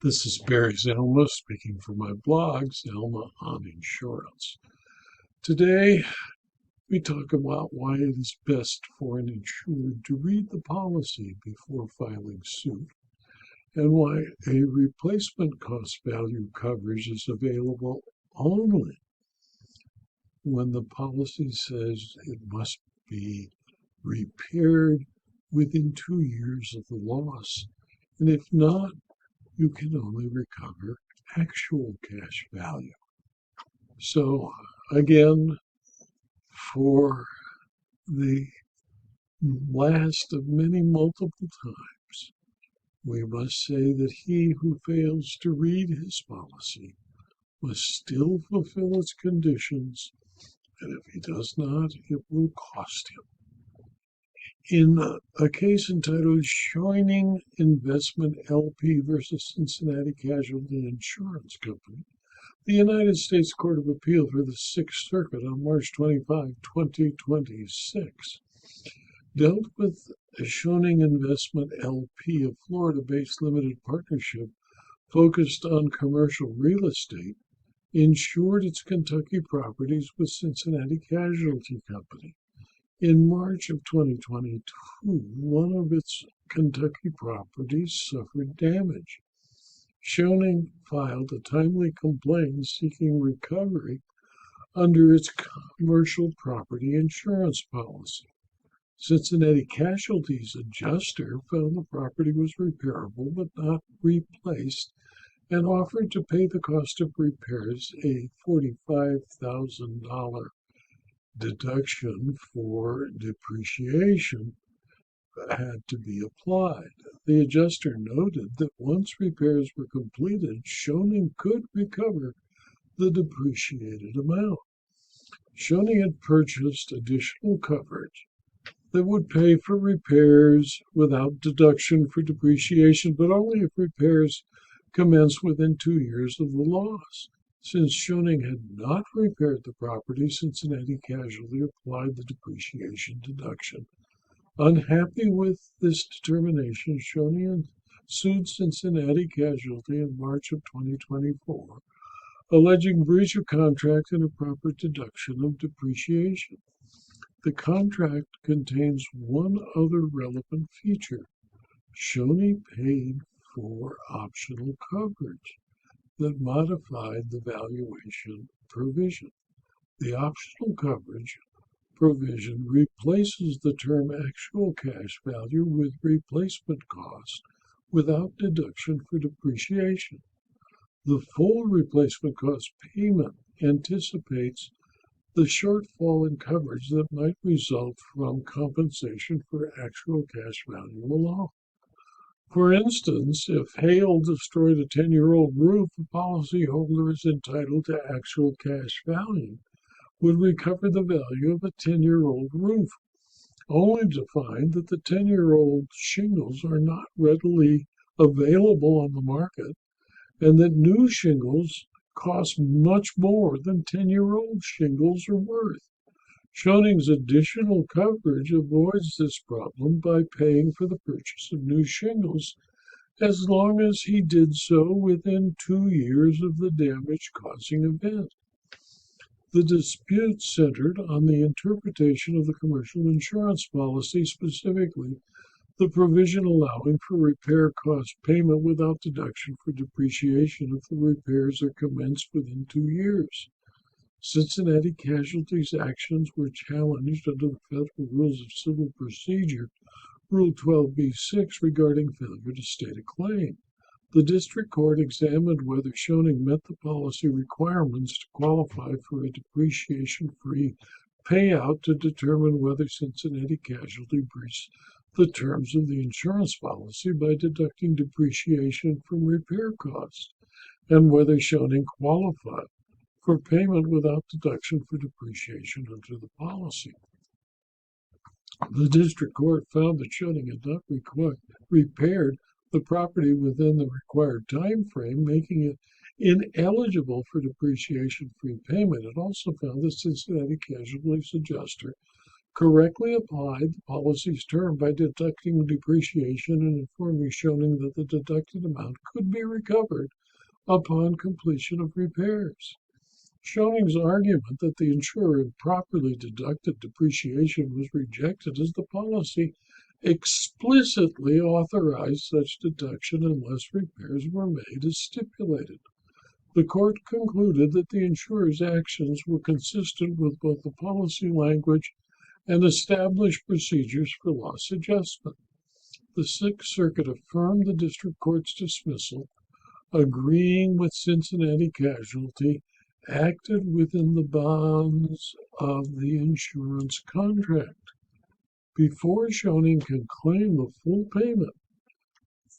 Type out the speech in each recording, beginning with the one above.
This is Barry Zelma speaking for my blog, Zelma on Insurance. Today, we talk about why it is best for an insured to read the policy before filing suit, and why a replacement cost value coverage is available only when the policy says it must be repaired within 2 years of the loss, and if not, you can only recover actual cash value. So again, for the last of many multiple times, we must say that he who fails to read his policy must still fulfill its conditions, and if he does not, it will cost him. In a case entitled Schoening Investment LP versus Cincinnati Casualty Insurance Company, the United States Court of Appeal for the Sixth Circuit on March 25, 2026, dealt with Schoening Investment LP, a Florida-based limited partnership focused on commercial real estate, insured its Kentucky properties with Cincinnati Casualty Company. In March of 2022, one of its Kentucky properties suffered damage. Schoening filed a timely complaint seeking recovery under its commercial property insurance policy. Cincinnati Casualty's adjuster found the property was repairable but not replaced and offered to pay the cost of repairs, a $45,000 deduction for depreciation had to be applied. The adjuster noted that once repairs were completed, Schoening could recover the depreciated amount. Schoening had purchased additional coverage that would pay for repairs without deduction for depreciation, but only if repairs commenced within 2 years of the loss. Since Schoening had not repaired the property, Cincinnati Casualty applied the depreciation deduction. Unhappy with this determination, Schoening sued Cincinnati Casualty in March of 2024, alleging breach of contract and improper deduction of depreciation. The contract contains one other relevant feature. Schoening paid for optional coverage that modified the valuation provision. The optional coverage provision replaces the term actual cash value with replacement cost without deduction for depreciation. The full replacement cost payment anticipates the shortfall in coverage that might result from compensation for actual cash value alone. For instance, if hail destroyed a 10-year-old roof, the policyholder is entitled to actual cash value, would recover the value of a 10-year-old roof, only to find that the 10-year-old shingles are not readily available on the market, and that new shingles cost much more than 10-year-old shingles are worth. Schoening's additional coverage avoids this problem by paying for the purchase of new shingles as long as he did so within 2 years of the damage-causing event. The dispute centered on the interpretation of the commercial insurance policy, specifically the provision allowing for repair cost payment without deduction for depreciation if the repairs are commenced within 2 years. Cincinnati Casualty's actions were challenged under the Federal Rules of Civil Procedure, Rule 12b-6, regarding failure to state a claim. The district court examined whether Schoening met the policy requirements to qualify for a depreciation-free payout to determine whether Cincinnati Casualty breached the terms of the insurance policy by deducting depreciation from repair costs, and whether Schoening qualified for payment without deduction for depreciation under the policy. The district court found that Schoening had not repaired the property within the required time frame, making it ineligible for depreciation-free payment. It also found that Cincinnati Casualty's adjuster correctly applied the policy's term by deducting depreciation and informing Schoening that the deducted amount could be recovered upon completion of repairs. Schoening's argument that the insurer had properly deducted depreciation was rejected as the policy explicitly authorized such deduction unless repairs were made as stipulated. The court concluded that the insurer's actions were consistent with both the policy language and established procedures for loss adjustment. The Sixth Circuit affirmed the district court's dismissal, agreeing with Cincinnati Casualty acted within the bounds of the insurance contract. Before Schoening can claim the full payment,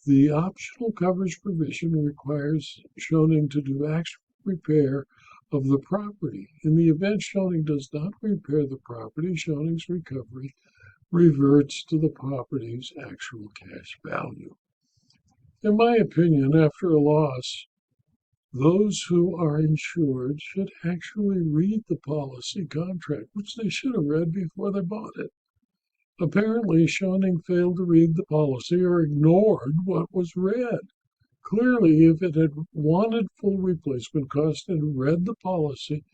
the optional coverage provision requires Schoening to do actual repair of the property. In the event Schoening does not repair the property, Schoening's recovery reverts to the property's actual cash value. In my opinion, after a loss, those who are insured should actually read the policy contract, which they should have read before they bought it. Apparently, Schoening failed to read the policy or ignored what was read. Clearly, if it had wanted full replacement cost and read the policy,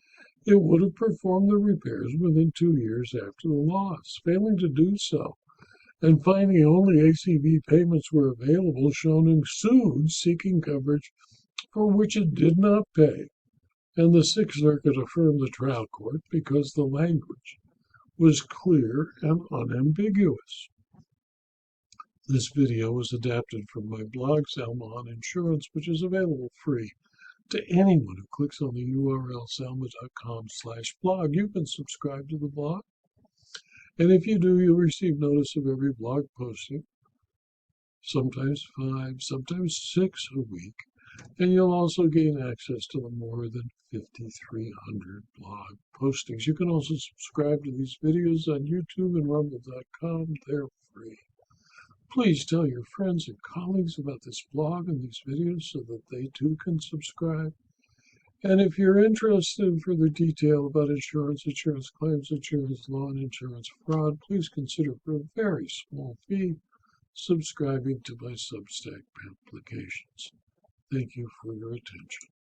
it would have performed the repairs within 2 years after the loss. Failing to do so, and finding only ACV payments were available, Schoening sued, seeking coverage for which it did not pay, and the Sixth Circuit affirmed the trial court because the language was clear and unambiguous. This video was adapted from my blog, Selma on Insurance, which is available free to anyone who clicks on the URL selma.com/blog. You can subscribe to the blog, and if you do, you'll receive notice of every blog posting, sometimes 5, sometimes 6 a week, and you'll also gain access to the more than 5,300 blog postings. You can also subscribe to these videos on YouTube and rumble.com. They're free. Please tell your friends and colleagues about this blog and these videos so that they too can subscribe. And if you're interested in further detail about insurance, insurance claims, insurance law, and insurance fraud, please consider, for a very small fee, subscribing to my Substack publications. Thank you for your attention.